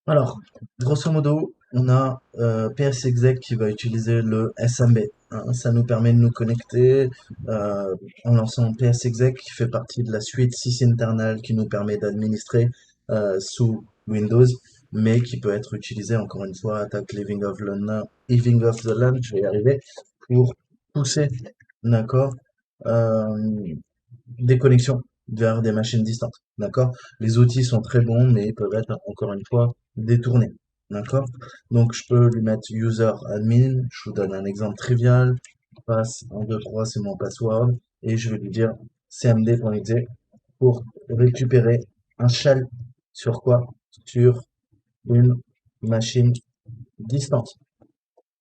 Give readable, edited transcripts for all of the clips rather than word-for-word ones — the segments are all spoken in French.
Alors, grosso modo, on a PSExec qui va utiliser le SMB, hein. Ça nous permet de nous connecter en lançant PSExec qui fait partie de la suite sysinternal qui nous permet d'administrer sous Windows, mais qui peut être utilisé encore une fois, attaque Living of the Land, je vais y arriver, pour pousser, d'accord, euh, des connexions vers des machines distantes, d'accord? Les outils sont très bons, mais ils peuvent être, encore une fois, détournés, d'accord? Donc, je peux lui mettre user admin, je vous donne un exemple trivial, passe 1, 2, 3, c'est mon password, et je vais lui dire cmd.exe pour récupérer un shell sur quoi? Sur une machine distante.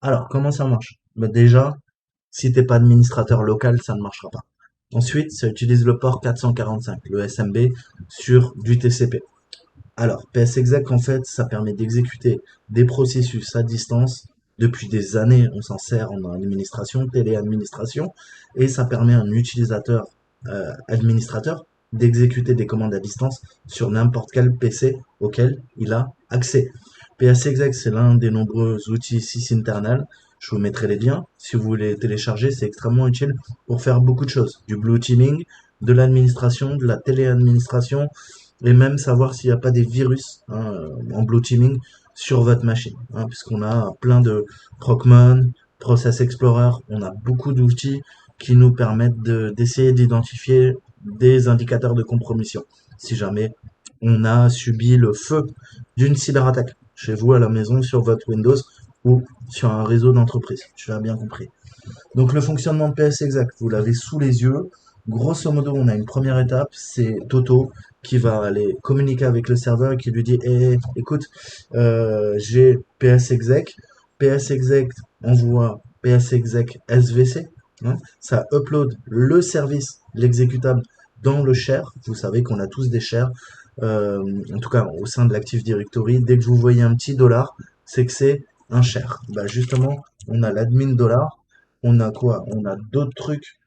Alors, comment ça marche? Bah déjà, si t'es pas administrateur local, ça ne marchera pas. Ensuite, ça utilise le port 445, le SMB, sur du TCP. Alors, PSExec, en fait, ça permet d'exécuter des processus à distance. Depuis des années, on s'en sert en administration, téléadministration, et ça permet à un utilisateur administrateur d'exécuter des commandes à distance sur n'importe quel PC auquel il a accès. PSExec, c'est l'un des nombreux outils sysinternal. Je vous mettrai les liens. Si vous voulez télécharger, c'est extrêmement utile pour faire beaucoup de choses. Du blue teaming, de l'administration, de la téléadministration, et même savoir s'il n'y a pas des virus hein, en blue teaming sur votre machine, hein, puisqu'on a plein de Procmon, Process Explorer, on a beaucoup d'outils qui nous permettent d'essayer d'identifier des indicateurs de compromission. Si jamais on a subi le feu d'une cyberattaque chez vous à la maison, sur votre Windows ou sur un réseau d'entreprise. Tu l'as bien compris. Donc le fonctionnement de PSExec, vous l'avez sous les yeux. Grosso modo, on a une première étape, c'est Toto qui va aller communiquer avec le serveur et qui lui dit écoute, j'ai PSExec. PSExec envoie PSExec SVC. Hein, ça upload le service, l'exécutable, dans le share. Vous savez qu'on a tous des shares, en tout cas au sein de l'Active Directory. Dès que vous voyez un petit dollar, c'est que c'est un share. Bah justement, on a l'admin dollar, on a quoi? On a d'autres trucs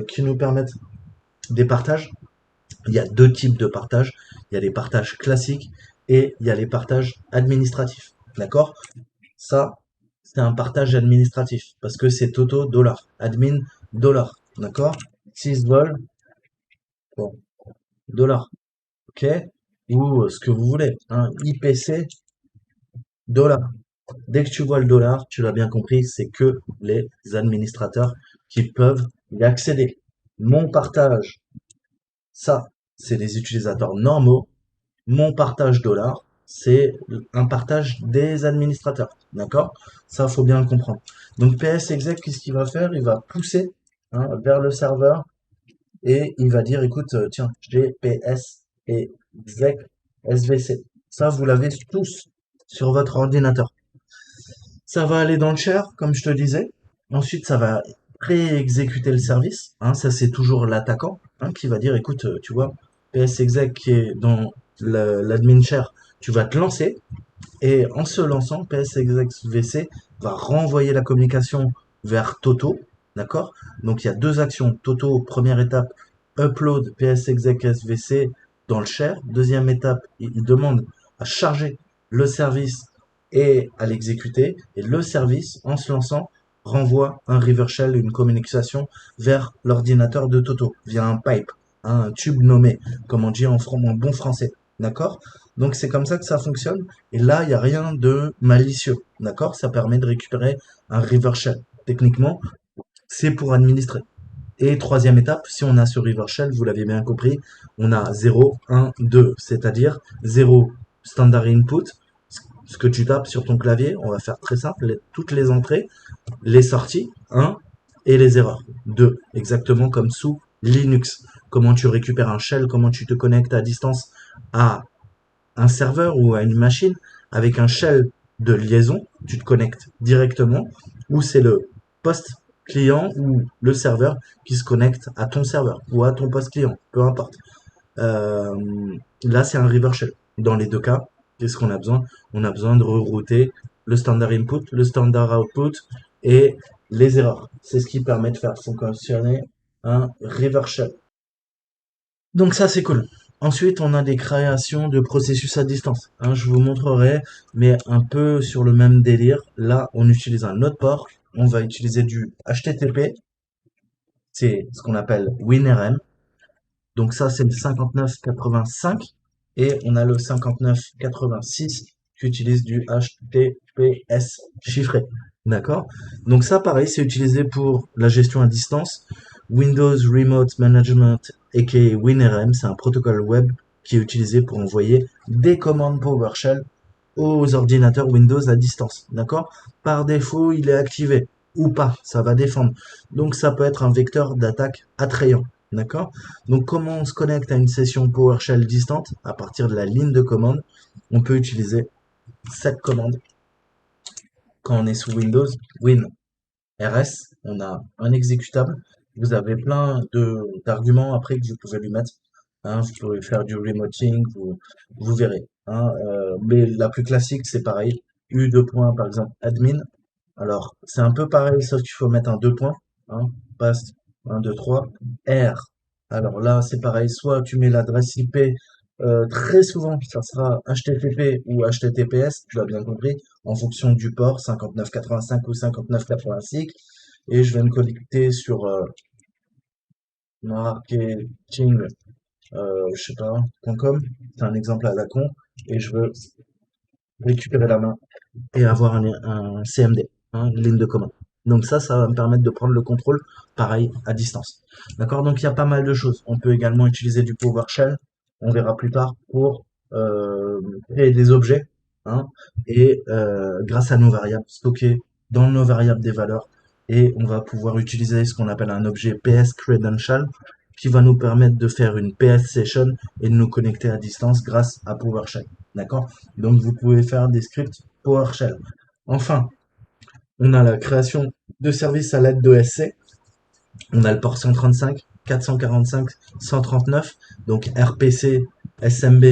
qui nous permettent des partages. Il y a deux types de partages. Il y a les partages classiques et il y a les partages administratifs. D'accord? Ça, c'est un partage administratif parce que c'est Toto dollar, admin dollar. D'accord? 6 vol, bon, dollar. Ok? Ou ce que vous voulez. Hein, IPC dollar. Dès que tu vois le dollar, tu l'as bien compris, c'est que les administrateurs qui peuvent y accéder. Mon partage, ça, c'est les utilisateurs normaux. Mon partage dollar, c'est un partage des administrateurs. D'accord? Ça, faut bien le comprendre. Donc PSExec, qu'est-ce qu'il va faire? Il va pousser hein, vers le serveur et il va dire, écoute, tiens, j'ai PS et exec SVC. Ça, vous l'avez tous sur votre ordinateur. Ça va aller dans le share, comme je te disais. Ensuite, ça va pré-exécuter le service. Hein, ça, c'est toujours l'attaquant hein, qui va dire, écoute, tu vois, PSExec qui est dans l'admin share, tu vas te lancer. Et en se lançant, PSExec VC va renvoyer la communication vers Toto. D'accord? Donc, il y a deux actions. Toto, première étape, upload PSExec SVC dans le share. Deuxième étape, il demande à charger le service et à l'exécuter. Et le service, en se lançant, renvoie un river shell, une communication vers l'ordinateur de Toto via un pipe, hein, un tube nommé, comme on dit en bon français. D'accord? Donc c'est comme ça que ça fonctionne. Et là, il n'y a rien de malicieux. D'accord? Ça permet de récupérer un river shell. Techniquement, c'est pour administrer. Et troisième étape, si on a ce river shell, vous l'avez bien compris, on a 0, 1, 2, c'est-à-dire 0 standard input, ce que tu tapes sur ton clavier, on va faire très simple, toutes les entrées, les sorties, 1, et les erreurs, 2, exactement comme sous Linux. Comment tu récupères un shell, comment tu te connectes à distance à un serveur ou à une machine avec un shell de liaison, tu te connectes directement, ou c'est le poste client ou le serveur qui se connecte à ton serveur ou à ton poste client, peu importe. Là, c'est un river shell. Dans les deux cas, qu'est-ce qu'on a besoin? On a besoin de rerouter le standard input, le standard output et les erreurs. C'est ce qui permet de faire fonctionner un river shell. Donc ça, c'est cool. Ensuite, on a des créations de processus à distance. Hein, je vous montrerai, mais un peu sur le même délire. Là, on utilise un autre port. On va utiliser du HTTP. C'est ce qu'on appelle WinRM. Donc ça, c'est le 5985. Et on a le 5986 qui utilise du HTTPS chiffré. D'accord? Donc ça, pareil, c'est utilisé pour la gestion à distance. Windows Remote Management, aka WinRM, c'est un protocole web qui est utilisé pour envoyer des commandes PowerShell aux ordinateurs Windows à distance. D'accord? Par défaut, il est activé ou pas, ça va défendre. Donc ça peut être un vecteur d'attaque attrayant. D'accord? Donc comment on se connecte à une session PowerShell distante à partir de la ligne de commande? On peut utiliser cette commande quand on est sous Windows, WinRS, on a un exécutable. Vous avez plein d'arguments après que vous pouvez lui mettre. Hein, vous pouvez faire du remoting, vous verrez. Hein, mais la plus classique, c'est pareil. U deux points, par exemple, admin. Alors, c'est un peu pareil, sauf qu'il faut mettre un deux points. Hein, paste 1, 2, 3. R. Alors là, c'est pareil. Soit tu mets l'adresse IP. Très souvent, ça sera HTTP ou HTTPS, tu as bien compris, en fonction du port, 5985 ou 5986. Et je vais me connecter sur marketing, je sais pas, .com. C'est un exemple à la con. Et je veux récupérer la main et avoir un CMD, hein, une ligne de commande. Donc ça va me permettre de prendre le contrôle, pareil, à distance. D'accord? Donc il y a pas mal de choses. On peut également utiliser du PowerShell, on verra plus tard, pour créer des objets, hein, et grâce à nos variables, stocker dans nos variables des valeurs, et on va pouvoir utiliser ce qu'on appelle un objet PS Credential, qui va nous permettre de faire une PS Session et de nous connecter à distance grâce à PowerShell. D'accord? Donc vous pouvez faire des scripts PowerShell. Enfin, on a la création de services à l'aide de SC. On a le port 135, 445, 139, donc RPC, SMB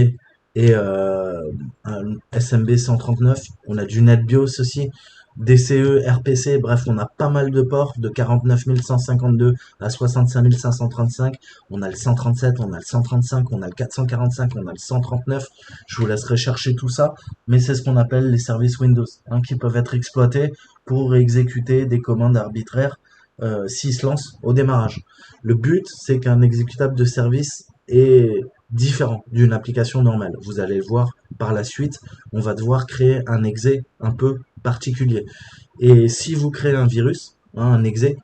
et un SMB 139. On a du NetBIOS aussi, DCE, RPC, bref, on a pas mal de ports de 49 152 à 65 535. On a le 137, on a le 135, on a le 445, on a le 139. Je vous laisserai chercher tout ça, mais c'est ce qu'on appelle les services Windows, hein, qui peuvent être exploités pour exécuter des commandes arbitraires s'il se lance au démarrage. Le but, c'est qu'un exécutable de service est différent d'une application normale. Vous allez le voir par la suite, on va devoir créer un exé un peu particulier. Et si vous créez un virus, hein, un exé,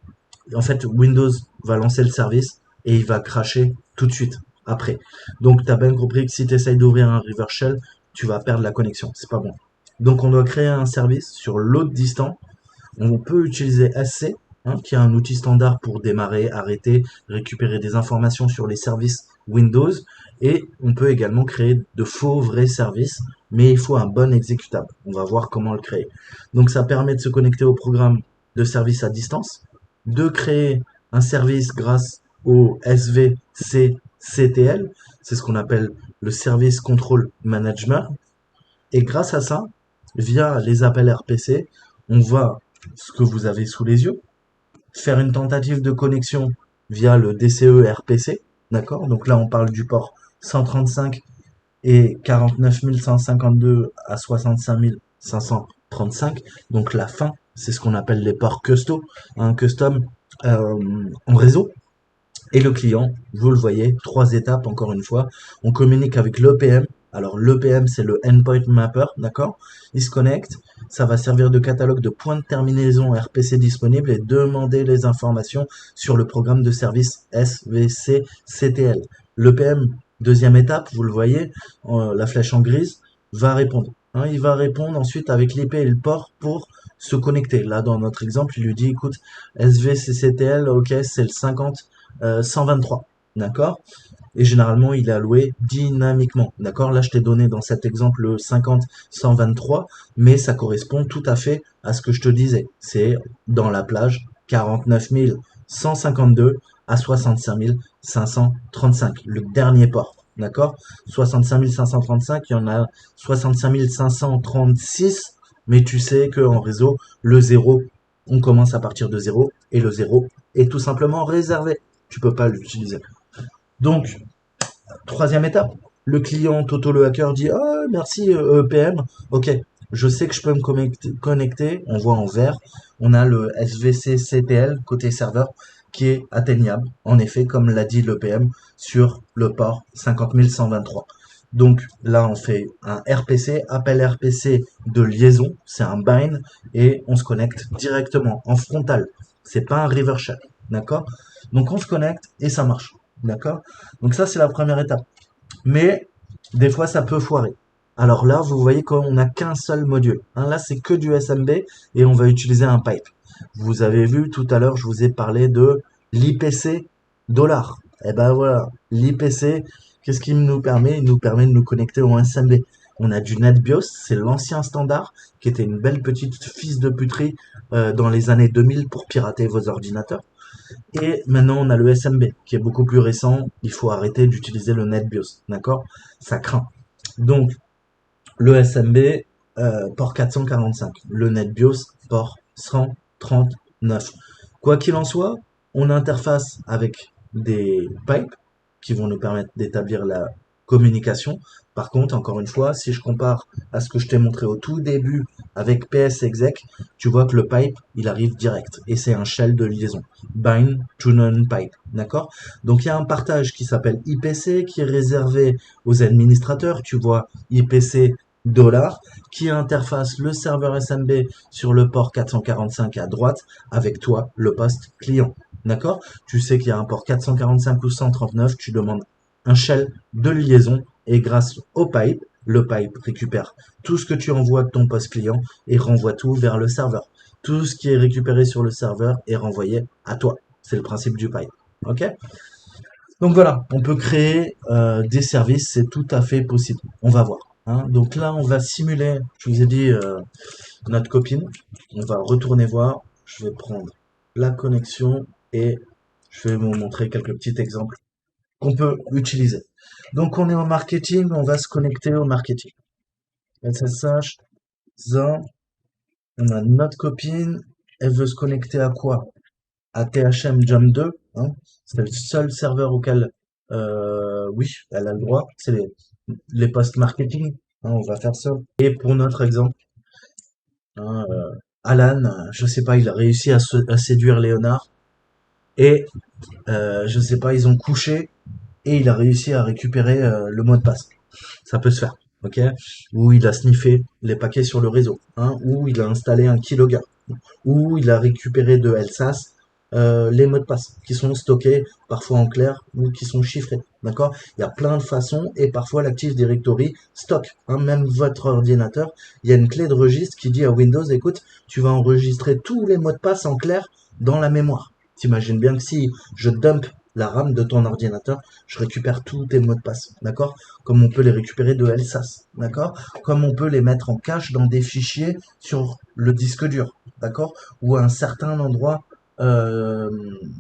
en fait, Windows va lancer le service et il va cracher tout de suite après. Donc, tu as bien compris que si tu essayes d'ouvrir un reverse shell, tu vas perdre la connexion. C'est pas bon. Donc, on doit créer un service sur l'autre distant. On peut utiliser SC, hein, qui est un outil standard pour démarrer, arrêter, récupérer des informations sur les services Windows. Et on peut également créer de faux vrais services, mais il faut un bon exécutable. On va voir comment le créer. Donc ça permet de se connecter au programme de service à distance, de créer un service grâce au SVCCTL, c'est ce qu'on appelle le Service Control Management. Et grâce à ça, via les appels RPC, on va, ce que vous avez sous les yeux, faire une tentative de connexion via le DCE RPC, d'accord? Donc là, on parle du port 135 et 49 152 à 65 535. Donc la fin, c'est ce qu'on appelle les ports custom en réseau. Et le client, vous le voyez, 3 étapes encore une fois. On communique avec l'EPM. Alors l'EPM, c'est le Endpoint Mapper, d'accord? Il se connecte, ça va servir de catalogue de points de terminaison RPC disponibles et demander les informations sur le programme de service SVC-CTL. L'EPM, deuxième étape, vous le voyez, la flèche en grise, va répondre. Hein, il va répondre ensuite avec l'IP et le port pour se connecter. Là, dans notre exemple, il lui dit, écoute, SVC-CTL, ok, c'est le 50 123, d'accord? Et généralement, il est alloué dynamiquement, d'accord? Là, je t'ai donné dans cet exemple le 50 123, mais ça correspond tout à fait à ce que je te disais. C'est dans la plage 49 152 à 65 535, le dernier port, d'accord? 65 535, il y en a 65 536, mais tu sais qu'en réseau, le 0, on commence à partir de 0, et le 0 est tout simplement réservé. Tu peux pas l'utiliser. Donc, Troisième étape, le client Toto le hacker dit ah merci EPM, ok, je sais que je peux me connecter, on voit en vert, on a le SVC CTL côté serveur qui est atteignable, en effet, comme l'a dit l'EPM sur le port 50123. Donc là, on fait un RPC, appel RPC de liaison, c'est un bind, et on se connecte directement en frontal. C'est pas un river shell, d'accord? Donc on se connecte et ça marche, d'accord? Donc ça, c'est la première étape. Mais des fois, ça peut foirer. Alors là, vous voyez qu'on n'a qu'un seul module. Hein, là, c'est que du SMB et on va utiliser un pipe. Vous avez vu tout à l'heure, je vous ai parlé de l'IPC dollar. Et ben voilà, l'IPC, qu'est-ce qu'il nous permet? Il nous permet de nous connecter au SMB. On a du NetBIOS, c'est l'ancien standard, qui était une belle petite fils de puterie dans les années 2000 pour pirater vos ordinateurs. Et maintenant, on a le SMB, qui est beaucoup plus récent. Il faut arrêter d'utiliser le NetBIOS, d'accord? Ça craint. Donc, le SMB, port 445. Le NetBIOS, port 139. Quoi qu'il en soit, on interface avec des pipes qui vont nous permettre d'établir la communication. Par contre, encore une fois, si je compare à ce que je t'ai montré au tout début avec PSExec, tu vois que le pipe, il arrive direct. Et c'est un shell de liaison. Bind to non-pipe. D'accord? Donc il y a un partage qui s'appelle IPC, qui est réservé aux administrateurs. Tu vois IPC dollar, qui interface le serveur SMB sur le port 445 à droite avec toi, le poste client. D'accord? Tu sais qu'il y a un port 445 ou 139, tu demandes un shell de liaison et grâce au pipe, le pipe récupère tout ce que tu envoies de ton poste client et renvoie tout vers le serveur. Tout ce qui est récupéré sur le serveur est renvoyé à toi. C'est le principe du pipe. Ok? Donc voilà, on peut créer des services, c'est tout à fait possible. On va voir. Hein. Donc là, on va simuler, je vous ai dit, notre copine. On va retourner voir. Je vais prendre la connexion et je vais vous montrer quelques petits exemples qu'on peut utiliser. Donc on est en marketing, on va se connecter au marketing. SSH, ça, on a notre copine, elle veut se connecter à quoi? À THM Jump 2, hein. C'est le seul serveur auquel, oui, elle a le droit. C'est les posts marketing, hein, on va faire ça. Et pour notre exemple, hein, Alan, je sais pas, il a réussi à séduire Léonard et je sais pas, ils ont couché et il a réussi à récupérer le mot de passe. Ça peut se faire, ok? Ou il a sniffé les paquets sur le réseau, hein, ou il a installé un keylogger, ou il a récupéré de LSAS les mots de passe qui sont stockés parfois en clair ou qui sont chiffrés. D'accord? Il y a plein de façons et parfois l'Active Directory stocke. Hein, même votre ordinateur, il y a une clé de registre qui dit à Windows, écoute, tu vas enregistrer tous les mots de passe en clair dans la mémoire. T'imagines bien que si je dump la RAM de ton ordinateur, je récupère tous tes mots de passe, d'accord? Comme on peut les récupérer de LSAS, d'accord? Comme on peut les mettre en cache dans des fichiers sur le disque dur, d'accord? Ou à un certain endroit euh,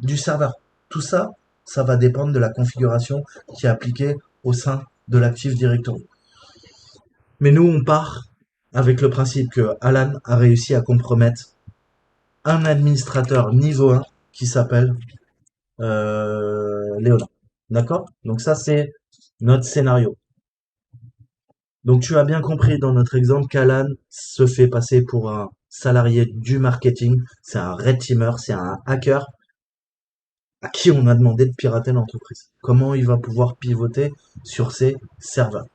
du serveur. Tout ça, ça va dépendre de la configuration qui est appliquée au sein de l'Active Directory. Mais nous, on part avec le principe que Alan a réussi à compromettre un administrateur niveau 1 qui s'appelle Léonard. D'accord? Donc ça, c'est notre scénario. Donc tu as bien compris dans notre exemple qu'Alan se fait passer pour un salarié du marketing, c'est un red teamer, c'est un hacker à qui on a demandé de pirater l'entreprise. Comment il va pouvoir pivoter sur ses serveurs?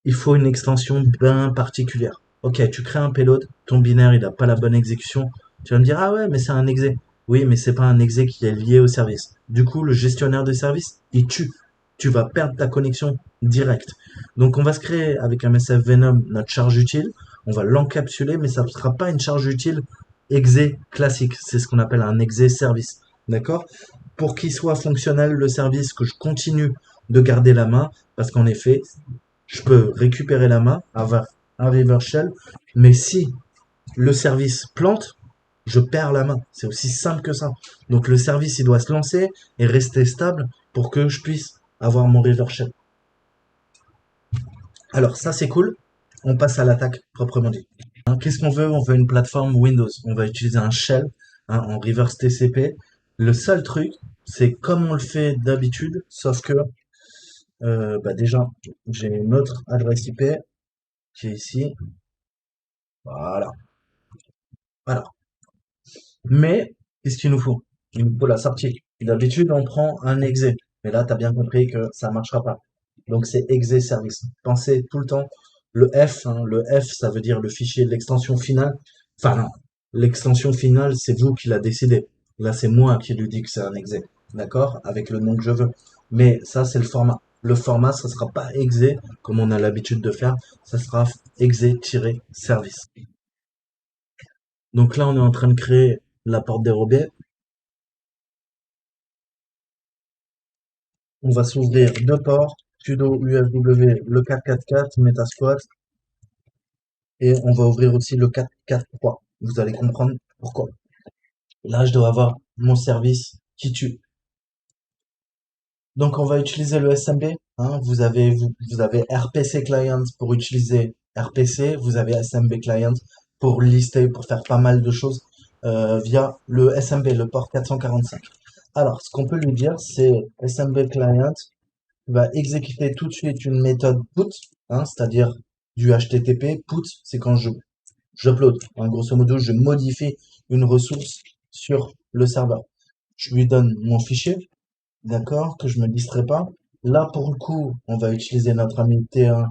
Il faut une extension bien particulière. Ok, tu crées un payload, ton binaire il n'a pas la bonne exécution. Tu vas me dire ah ouais mais c'est un exe. Oui mais c'est pas un exe qui est lié au service. Du coup le gestionnaire de service il tue. Tu vas perdre ta connexion directe. Donc on va se créer avec un MSF Venom notre charge utile. On va l'encapsuler mais ça ne sera pas une charge utile exe classique. C'est ce qu'on appelle un exe service. D'accord? Pour qu'il soit fonctionnel le service, que je continue de garder la main, parce qu'en effet, je peux récupérer la main, avoir un reverse shell, mais si le service plante, je perds la main. C'est aussi simple que ça. Donc le service, il doit se lancer et rester stable pour que je puisse avoir mon reverse shell. Alors ça, c'est cool. On passe à l'attaque proprement dit. Hein, qu'est-ce qu'on veut? On veut une plateforme Windows. On va utiliser un shell hein, en reverse TCP. Le seul truc, c'est comme on le fait d'habitude, sauf que Bah déjà, j'ai une autre adresse IP qui est ici. Voilà. Voilà. Mais, qu'est-ce qu'il nous faut? Il nous faut la sortie. D'habitude, on prend un exe. Mais là, tu as bien compris que ça marchera pas. Donc, c'est exe service. Pensez tout le temps, le F, hein, le F, ça veut dire le fichier de l'extension finale. Enfin, non. L'extension finale, c'est vous qui l'a décidé. Là, c'est moi qui lui dis que c'est un exe. D'accord? Avec le nom que je veux. Mais ça, c'est le format. Le format, ça sera pas exe, comme on a l'habitude de faire. Ça sera exe-service. Donc là, on est en train de créer la porte dérobée. On va s'ouvrir deux ports, sudo UFW le 444 Metasquat et on va ouvrir aussi le 443. Vous allez comprendre pourquoi. Là, je dois avoir mon service qui tue. Donc, on va utiliser le SMB. Hein. Vous avez RPC Client pour utiliser RPC. Vous avez SMB Client pour lister, pour faire pas mal de choses via le SMB, le port 445. Alors, ce qu'on peut lui dire, c'est SMB Client va exécuter tout de suite une méthode put, hein, c'est-à-dire du HTTP. Put, c'est quand j'upload. Hein, grosso modo, je modifie une ressource sur le serveur. Je lui donne mon fichier, d'accord, que je me distrais pas. Là, pour le coup, on va utiliser notre ami T1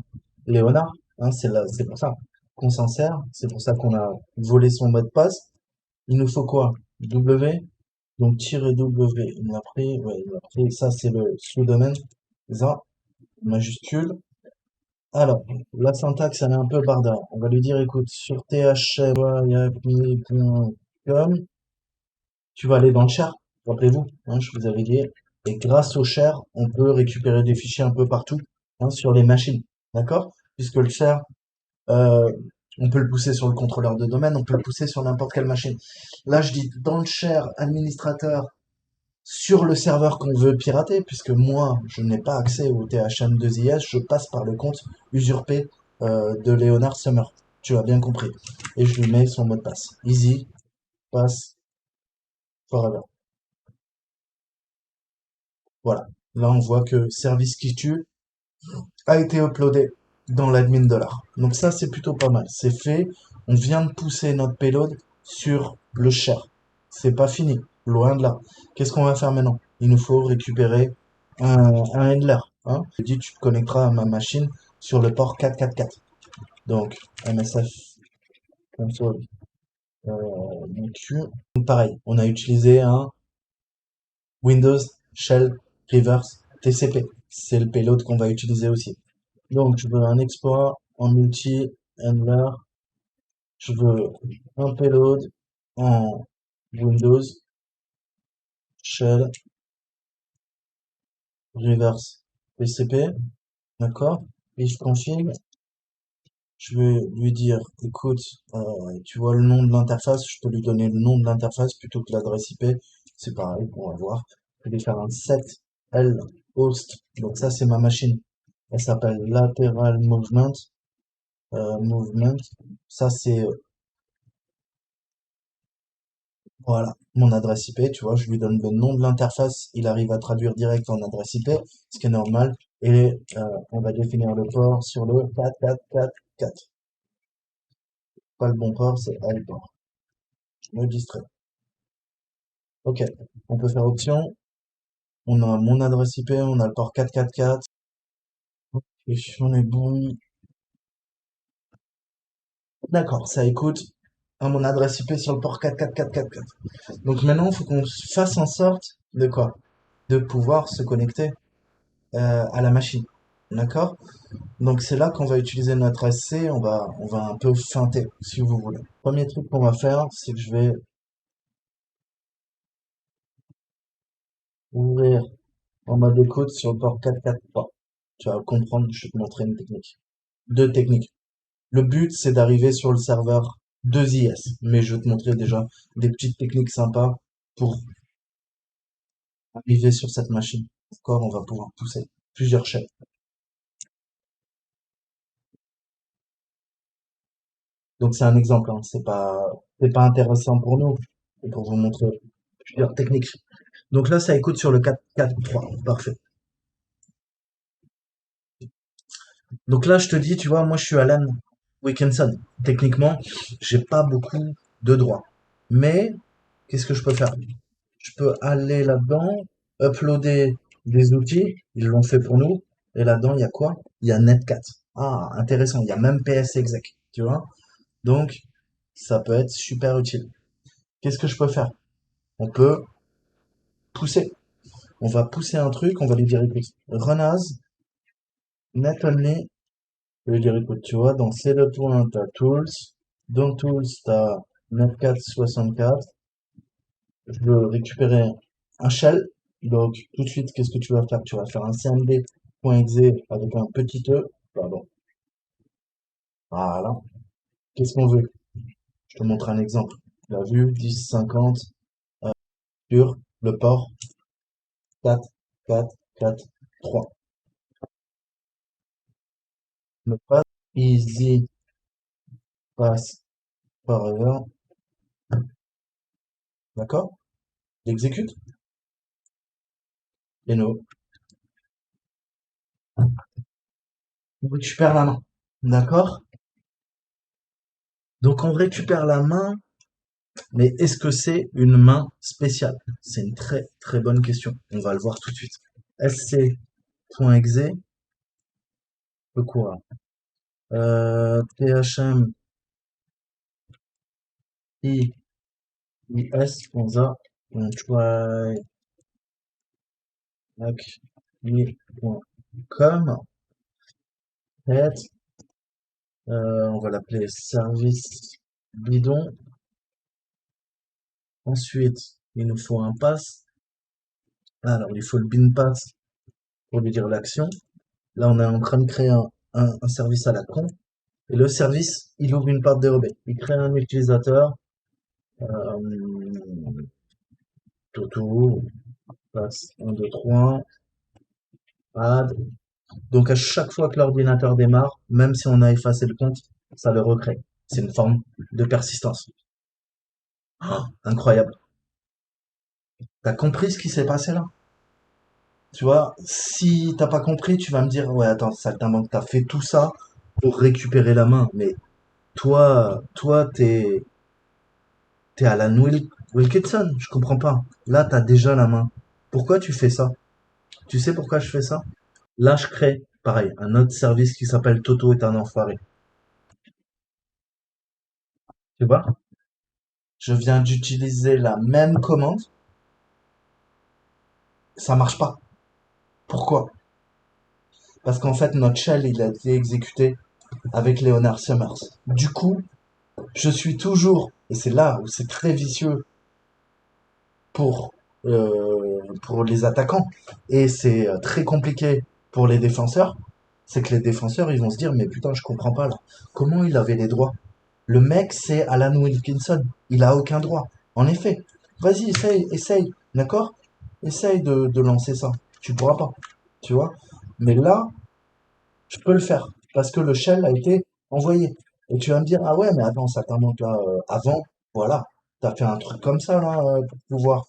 Léonard. Hein, c'est pour ça qu'on s'en sert. C'est pour ça qu'on a volé son mot de passe. Il nous faut quoi? W. Donc, tirer W. Il m'a pris, ouais, il m'a pris. Ça, c'est le sous-domaine. Ça, majuscule. Alors, la syntaxe, elle est un peu bardard. On va lui dire, écoute, sur thmi.com, tu vas aller dans le share. Rappelez-vous, hein, je vous avais dit. Et grâce au share, on peut récupérer des fichiers un peu partout, hein, sur les machines. D'accord? Puisque le share, euh, on peut le pousser sur le contrôleur de domaine, on peut le pousser sur n'importe quelle machine. Là, je dis dans le share administrateur sur le serveur qu'on veut pirater, puisque moi, je n'ai pas accès au THM2IS, je passe par le compte usurpé de Leonard Summer. Tu as bien compris. Et je lui mets son mot de passe. Easy, pass, forever. Voilà. Là, on voit que service qui tue a été uploadé dans l'admin dollar. Donc ça, c'est plutôt pas mal. C'est fait. On vient de pousser notre payload sur le share. C'est pas fini. Loin de là. Qu'est-ce qu'on va faire maintenant? Il nous faut récupérer un handler. Hein. Je dis, tu te connecteras à ma machine sur le port 444. Donc, MSF console. Donc, pareil, on a utilisé un Windows Shell Reverse TCP. C'est le payload qu'on va utiliser aussi. Donc, je veux un export en multi-handler. Je veux un payload en Windows Shell Reverse TCP. D'accord? Et je confirme. Je vais lui dire, écoute, tu vois le nom de l'interface, je peux lui donner le nom de l'interface plutôt que l'adresse IP. C'est pareil, on va voir. Je vais faire un set L host. Donc ça, c'est ma machine. Elle s'appelle Lateral Movement. Movement. Ça, c'est, voilà, mon adresse IP. Tu vois, je lui donne le nom de l'interface. Il arrive à traduire direct en adresse IP, ce qui est normal. Et on va définir le port sur le 4444. Pas le bon port, c'est L port. Je me distrais. Ok, on peut faire option. On a mon adresse IP, on a le port 444. Et on est bon. D'accord, ça écoute à mon adresse IP sur le port 44444. Donc maintenant, il faut qu'on fasse en sorte de quoi? De pouvoir se connecter à la machine. D'accord? Donc c'est là qu'on va utiliser notre SC, on va un peu feinter, si vous voulez. Premier truc qu'on va faire, c'est que je vais ouvrir en mode écoute sur le port 443. Tu vas comprendre, je vais te montrer une technique. Deux techniques. Le but, c'est d'arriver sur le serveur 2IS. Mais je vais te montrer déjà des petites techniques sympas pour arriver sur cette machine. D'accord, on va pouvoir pousser plusieurs chaînes. Donc c'est un exemple, hein. C'est pas intéressant pour nous. C'est pour vous montrer plusieurs techniques. Donc là, ça écoute sur le 4.4.3. Parfait. Donc là, je te dis, tu vois, moi, je suis Alan Wilkinson. Techniquement, j'ai pas beaucoup de droits. Mais, qu'est-ce que je peux faire? Je peux aller là-dedans, uploader des outils. Ils l'ont fait pour nous. Et là-dedans, il y a quoi? Il y a Netcat. Ah, intéressant. Il y a même PS Exec. Tu vois? Donc, ça peut être super utile. Qu'est-ce que je peux faire? On peut pousser. On va pousser un truc. On va lui dire, écoute, run as, net only. Je vais lui dire, écoute, tu vois, dans C.1, t'as Tools. Dans Tools, t'as Netcat 64. Je veux récupérer un shell. Donc, tout de suite, qu'est-ce que tu vas faire? Tu vas faire un cmd.exe avec un petit e. Pardon. Voilà. Qu'est-ce qu'on veut? Je te montre un exemple. La vue 1050 sur le port 4, 4, 4, 3. Le pass easy pass forever. D'accord? J'exécute. Et nous, on récupère la main. D'accord? Donc, on récupère la main. Mais est-ce que c'est une main spéciale? C'est une très très bonne question. On va le voir tout de suite. sc.exe, le courant. thm is.za, try me.com, on va l'appeler service bidon. Ensuite, il nous faut un pass. Alors, il faut le bin pass pour lui dire l'action. Là, on est en train de créer un service à la con. Et le service, il ouvre une porte dérobée. Il crée un utilisateur, Toto, passe 1, 2, 3, add. Donc à chaque fois que l'ordinateur démarre, même si on a effacé le compte, ça le recrée. C'est une forme de persistance. Oh, incroyable. T'as compris ce qui s'est passé là? Tu vois, si t'as pas compris, tu vas me dire, ouais, attends, saltimbanque, t'as fait tout ça pour récupérer la main. Mais toi, t'es Alan Wilkinson. Je comprends pas. Là, t'as déjà la main. Pourquoi tu fais ça? Tu sais pourquoi je fais ça? Là, je crée, pareil, un autre service qui s'appelle Toto est un enfoiré. Tu vois? Je viens d'utiliser la même commande, ça marche pas. Pourquoi? Parce qu'en fait, notre shell, il a été exécuté avec Leonard Summers. Du coup, je suis toujours, et c'est là où c'est très vicieux pour, pour les attaquants, et c'est très compliqué pour les défenseurs, c'est que les défenseurs, ils vont se dire, mais putain, je comprends pas là. Comment il avait les droits? Le mec, c'est Alan Wilkinson. Il a aucun droit. En effet. Vas-y, essaye, d'accord? Essaye de lancer ça. Tu pourras pas. Tu vois? Mais là, je peux le faire. Parce que le shell a été envoyé. Et tu vas me dire, ah ouais, mais attends, ça t'invente là, avant, voilà. T'as fait un truc comme ça, là, pour pouvoir.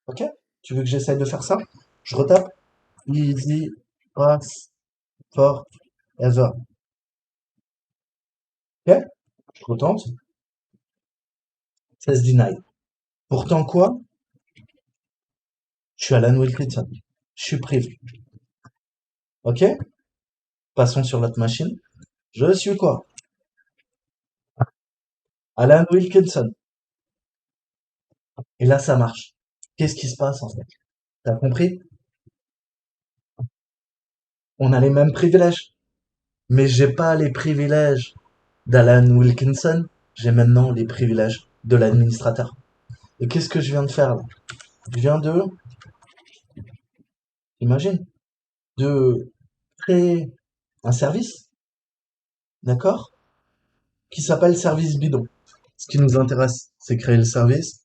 Ok? Tu veux que j'essaye de faire ça? Je retape. Easy pass forever. Ok? Je retente. 16 deny. Pourtant quoi? Je suis Alan Wilkinson. Je suis privé. Ok? Passons sur l'autre machine. Je suis quoi? Alan Wilkinson. Et là, ça marche. Qu'est-ce qui se passe en fait? T'as compris? On a les mêmes privilèges. Mais j'ai pas les privilèges d'Alan Wilkinson. J'ai maintenant les privilèges de l'administrateur. Et qu'est-ce que je viens de faire là? Je viens de, imagine, de créer un service, d'accord? Qui s'appelle service bidon. Ce qui nous intéresse, c'est créer le service.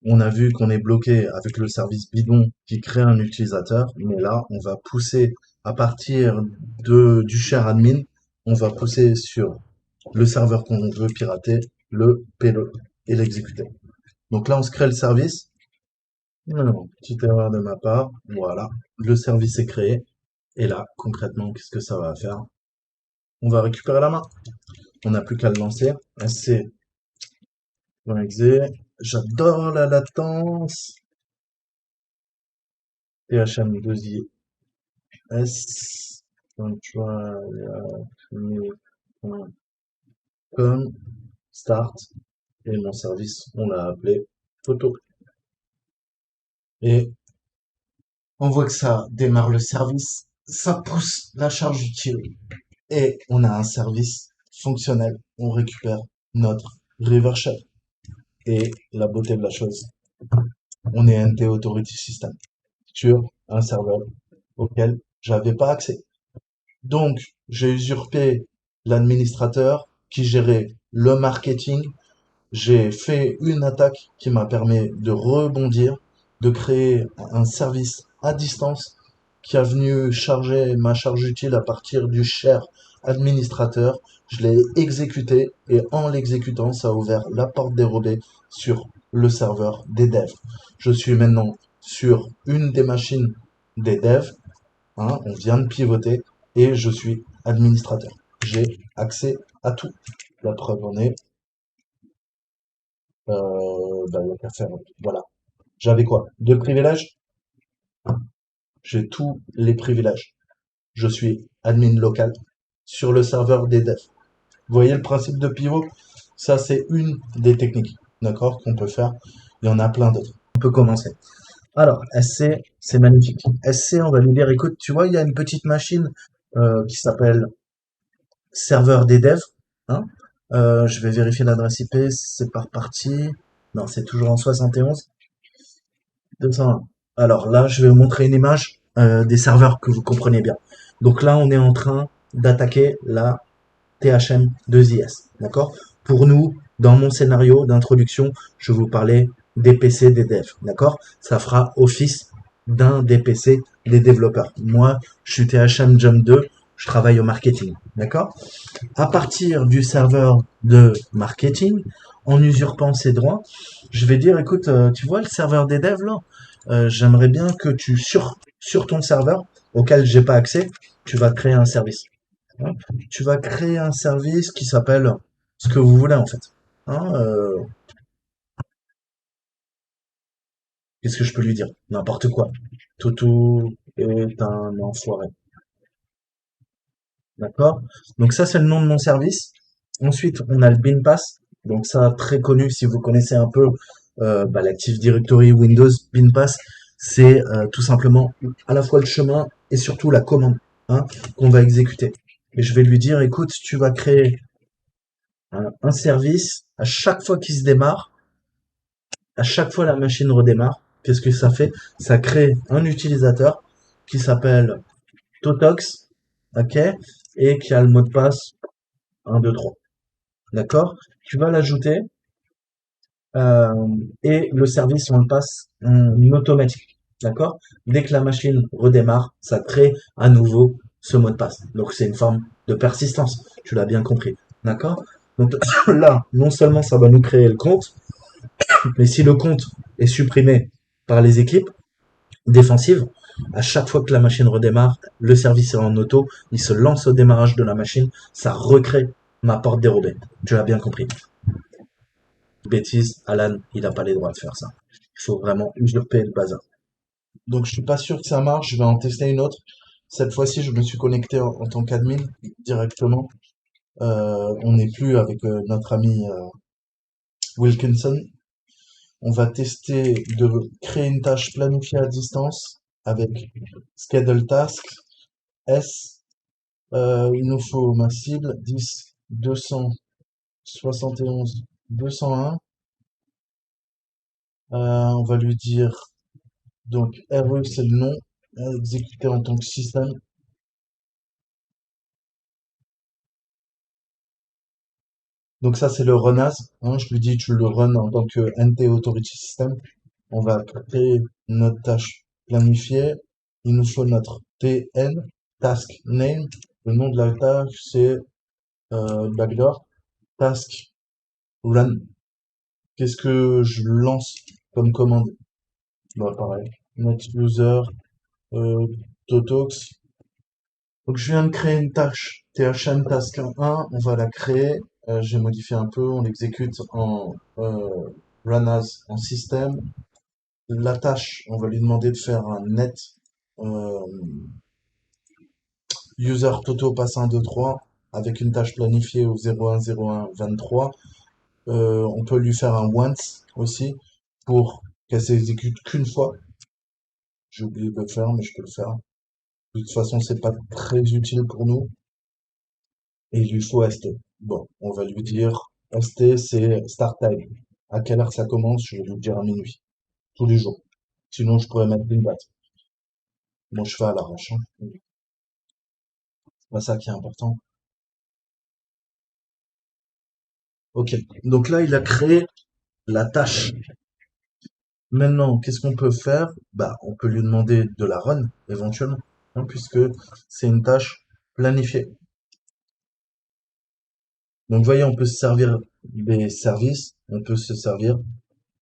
On a vu qu'on est bloqué avec le service bidon qui crée un utilisateur, mais là, on va pousser à partir du share admin, on va pousser sur le serveur qu'on veut pirater, le payload et l'exécuter. Donc là, on se crée le service. Non, petite erreur de ma part. Voilà, le service est créé. Et là, concrètement, qu'est-ce que ça va faire? On va récupérer la main. On n'a plus qu'à le lancer. SC.exe. J'adore la latence. THM2IS. Comme start. Et mon service, on l'a appelé photo. Et on voit que ça démarre le service. Ça pousse la charge utile. Et on a un service fonctionnel. On récupère notre River Shell. Et la beauté de la chose, on est NT Authority System sur un serveur auquel j'avais pas accès. Donc, j'ai usurpé l'administrateur qui gérait le marketing. J'ai fait une attaque qui m'a permis de rebondir, de créer un service à distance qui a venu charger ma charge utile à partir du share administrateur. Je l'ai exécuté et en l'exécutant, ça a ouvert la porte dérobée sur le serveur des devs. Je suis maintenant sur une des machines des devs, hein, on vient de pivoter et je suis administrateur. J'ai accès à tout. La preuve en est, y a qu'à faire. Voilà. J'avais quoi? Deux privilèges? J'ai tous les privilèges. Je suis admin local sur le serveur des devs. Vous voyez le principe de pivot? Ça, c'est une des techniques, d'accord, qu'on peut faire. Il y en a plein d'autres. On peut commencer. Alors, SC, c'est magnifique. SC, on va lui dire, écoute, tu vois, il y a une petite machine qui s'appelle serveur des devs. Hein. Je vais vérifier l'adresse IP, c'est par partie. Non, c'est toujours en 71. 201. Alors là, je vais vous montrer une image des serveurs que vous comprenez bien. Donc là, on est en train d'attaquer la THM2IS. D'accord? Pour nous, dans mon scénario d'introduction, je vais vous parler des PC des devs. D'accord? Ça fera office d'un des PC des développeurs. Moi, je suis THM Jump 2, je travaille au marketing. D'accord? À partir du serveur de marketing, en usurpant ses droits, je vais dire, écoute, tu vois le serveur des devs là, j'aimerais bien que sur ton serveur auquel j'ai pas accès, tu vas créer un service. Hein. Tu vas créer un service qui s'appelle ce que vous voulez en fait. Hein, qu'est-ce que je peux lui dire? N'importe quoi. Toutou est un enfoiré. D'accord? Donc ça, c'est le nom de mon service. Ensuite, on a le bin pass. Donc ça, très connu si vous connaissez un peu l'Active Directory Windows. Bin pass, c'est tout simplement à la fois le chemin et surtout la commande, hein, qu'on va exécuter. Et je vais lui dire, écoute, tu vas créer un service à chaque fois qu'il se démarre, à chaque fois la machine redémarre. Qu'est-ce que ça fait? Ça crée un utilisateur qui s'appelle Totox, ok, et qui a le mot de passe 1, 2, 3. D'accord? Tu vas l'ajouter euh, et le service, on le passe en automatique. D'accord? Dès que la machine redémarre, ça crée à nouveau ce mot de passe. Donc c'est une forme de persistance. Tu l'as bien compris. D'accord? Donc là, non seulement ça va nous créer le compte, mais si le compte est supprimé par les équipes défensives, à chaque fois que la machine redémarre, le service est en auto, il se lance au démarrage de la machine, ça recrée ma porte dérobée. Tu l'as bien compris. Bêtise, Alan, il n'a pas les droits de faire ça. Il faut vraiment usurper le bazar. Donc je suis pas sûr que ça marche, je vais en tester une autre. Cette fois-ci, je me suis connecté en tant qu'admin directement. On n'est plus avec notre ami Wilkinson. On va tester de créer une tâche planifiée à distance avec Schedule Task S. Il nous faut ma cible 10 271 201. On va lui dire donc RE c'est le nom, exécuté en tant que système. Donc ça c'est le run as. Hein, je lui dis tu le run en tant que NT Authority System. On va créer notre tâche planifiée. Il nous faut notre TN, task name. Le nom de la tâche c'est backdoor task run. Qu'est-ce que je lance comme commande? Bah pareil. Next user, Totox. Donc je viens de créer une tâche THM Task 1, on va la créer. J'ai modifié un peu, on l'exécute en run as en système. La tâche, on va lui demander de faire un net euh, user toto passe 1, 2, 3 avec une tâche planifiée au 010123. On peut lui faire un once aussi pour qu'elle s'exécute qu'une fois. J'ai oublié de le faire, mais je peux le faire. De toute façon, c'est pas très utile pour nous. Et il lui faut ST. Bon, on va lui dire ST, c'est start time. À quelle heure ça commence? Je vais lui dire à minuit. Tous les jours. Sinon, je pourrais mettre une date. Bon, je fais à l'arrache, hein. C'est pas ça qui est important. Ok. Donc là, il a créé la tâche. Maintenant, qu'est-ce qu'on peut faire? Bah, on peut lui demander de la run, éventuellement, hein, puisque c'est une tâche planifiée. Donc, vous voyez, on peut se servir des services, on peut se servir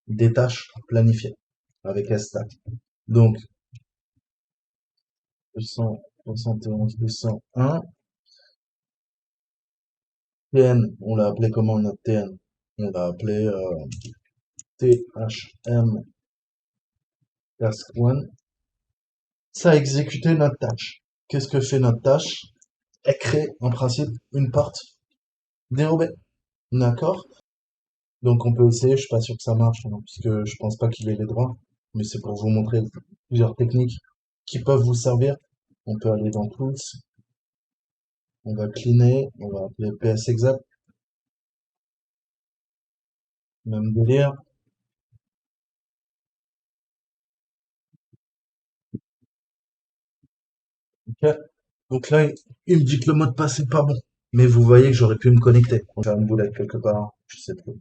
des tâches planifiées avec STAC. Donc, 271, 201. TN, on l'a appelé comment notre TN? On l'a appelé THM Task 1. Ça a exécuté notre tâche. Qu'est-ce que fait notre tâche? Elle crée en principe une porte dérobée. D'accord? Donc on peut essayer, je suis pas sûr que ça marche, hein, puisque je pense pas qu'il ait les droits, mais c'est pour vous montrer plusieurs techniques qui peuvent vous servir. On peut aller dans Tools, on va cleaner, on va appeler PSExec, même délire. Ok. Donc là, il me dit que le mot de passe est pas bon. Mais vous voyez que j'aurais pu me connecter. On va faire une boulette quelque part, je sais plus.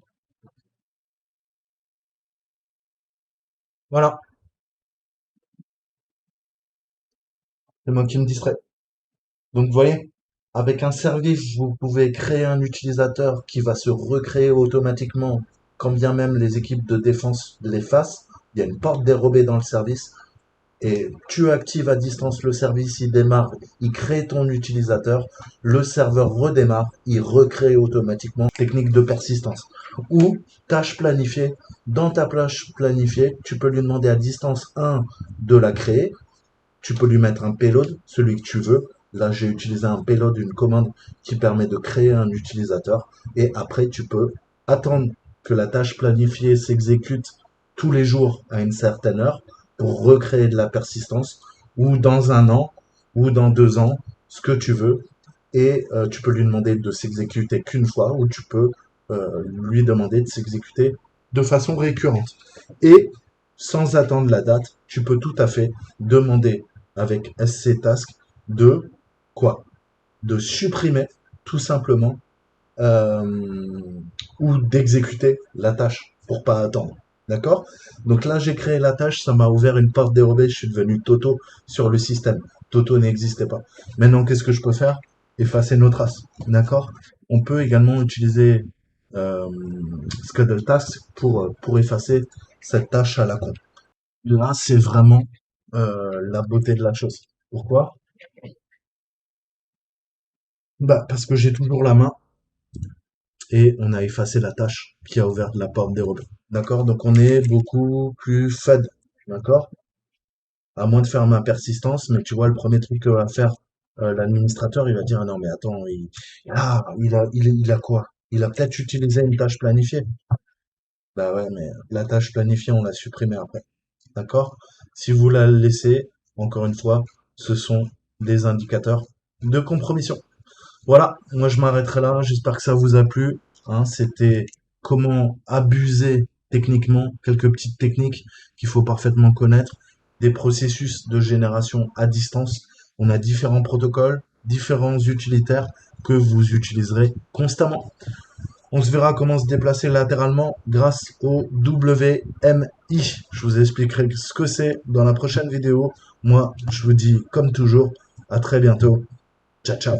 Voilà, c'est moi qui me distrait. Donc vous voyez, avec un service, vous pouvez créer un utilisateur qui va se recréer automatiquement quand bien même les équipes de défense l'effacent. Il y a une porte dérobée dans le service et tu actives à distance le service, il démarre, il crée ton utilisateur, le serveur redémarre, il recrée automatiquement. Technique de persistance. Ou tâche planifiée. Dans ta plage planifiée, tu peux lui demander à distance 1 de la créer. Tu peux lui mettre un payload, celui que tu veux. Là, j'ai utilisé un payload, une commande qui permet de créer un utilisateur. Et après, tu peux attendre que la tâche planifiée s'exécute tous les jours à une certaine heure pour recréer de la persistance, ou dans un an, ou dans 2 ans, ce que tu veux. Et tu peux lui demander de s'exécuter qu'une fois, ou tu peux lui demander de s'exécuter de façon récurrente. Et sans attendre la date, tu peux tout à fait demander avec SC Task de quoi? De supprimer tout simplement euh, ou d'exécuter la tâche pour pas attendre. D'accord? Donc là, j'ai créé la tâche, ça m'a ouvert une porte dérobée, je suis devenu Toto sur le système. Toto n'existait pas. Maintenant, qu'est-ce que je peux faire? Effacer nos traces. D'accord? On peut également utiliser euh, Schedule Task pour effacer cette tâche à la con. Là, c'est vraiment la beauté de la chose. Pourquoi? Bah, parce que j'ai toujours la main et on a effacé la tâche qui a ouvert la porte dérobée. D'accord? Donc on est beaucoup plus fade. D'accord? À moins de faire ma persistance, mais tu vois, le premier truc que va faire l'administrateur, il va dire, ah non, mais attends, il a quoi? Il a peut-être utilisé une tâche planifiée. Bah ouais, mais la tâche planifiée, on l'a supprimée après. D'accord? Si vous la laissez, encore une fois, ce sont des indicateurs de compromission. Voilà, moi je m'arrêterai là. J'espère que ça vous a plu. Hein, c'était comment abuser techniquement, quelques petites techniques qu'il faut parfaitement connaître, des processus de génération à distance. On a différents protocoles, différents utilitaires que vous utiliserez constamment. On se verra comment se déplacer latéralement grâce au WMI. Je vous expliquerai ce que c'est dans la prochaine vidéo. Moi, je vous dis comme toujours, à très bientôt. Ciao, ciao.